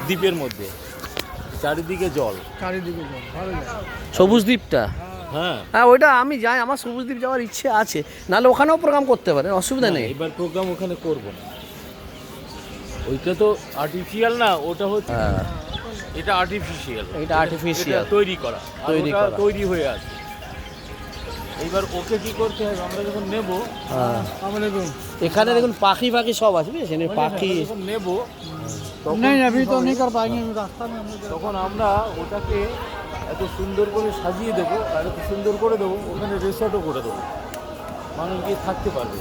দ্বীপের মধ্যে, চারিদিকে জল। সবুজ দ্বীপটা? হ্যাঁ হ্যাঁ, ওইটা আমি যাই, আমার সবুজ দ্বীপ যাওয়ার ইচ্ছে আছে, নাহলে ওখানেও প্রোগ্রাম করতে পারেন, অসুবিধা নেই। এবার প্রোগ্রাম ওখানে করব না, ওইটা তো আর্টিফিশিয়াল না, ওটা হচ্ছে এটা আর্টিফিশিয়াল, এটা আর্টিফিশিয়াল তৈরি করা, তৈরি করা। তৈরি হয়ে আছে। এইবার ওকে কি করতে হবে, আমরা যখন নেব, এখানে দেখুন পাখি ফাখি সব আছে, বুঝেছেন? পাখি যখন নেব তখন আমরা ওটাকে এত সুন্দর করে সাজিয়ে দেবো আর এত সুন্দর করে দেবো, ওখানে রিসর্টও করে দেবো, মানুষ গিয়ে থাকতে পারবে।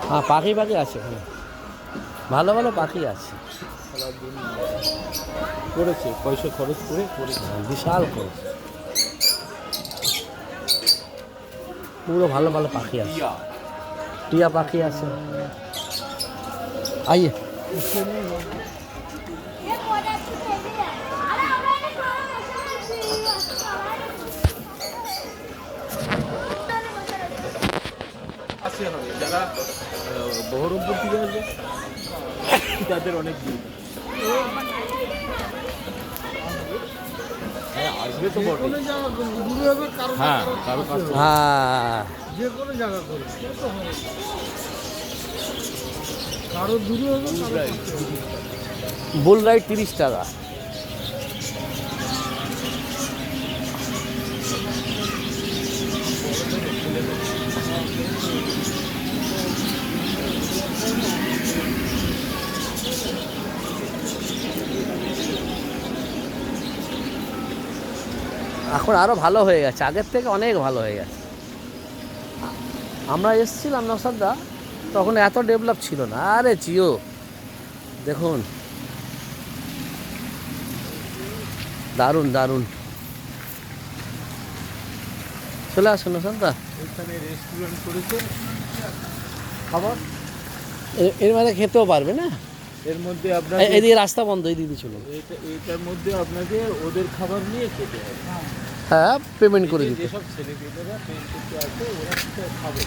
হ্যাঁ, পাখি পাখি আছে ওখানে, ভালো ভালো পাখি আছে, করেছে, পয়সা খরচ করে করেছে, বিশাল করে, পুরো ভালো ভালো পাখি আছে, টিয়া পাখি আছে। আইয়ে যারা বহরমপুর থেকে আসবে তাদের অনেক দিন আসবে তো বটে। হ্যাঁ, কারো কাছে হ্যাঁ, যে কোনো জায়গা করে কারো দূরে হবে, বুল রাইড 30 টাকা। এখন আরো ভালো হয়ে গেছে, আগের থেকে অনেক ভালো হয়ে গেছে। আমরা এসেছিলাম নসাদা, তখন এত ডেভেলপ ছিল না। আরে জিও দেখুন, দারুণ দারুণ। চলে আসুন নসাদা, এখানে রেস্টুরেন্ট করেছে, খাবার এর মধ্যে খেতেও পারবে না, এর মধ্যে আপনার এদিকে রাস্তা বন্ধ, এই দিদি চলুন। এটার মধ্যে আপনাকে ওদের খাবার নিয়ে খেতে হবে। হ্যাঁ, পেমেন্ট করে দিতে। যেসব ছেলেপেলেরা পেমেন্ট করতে আসে ওরা খাবে।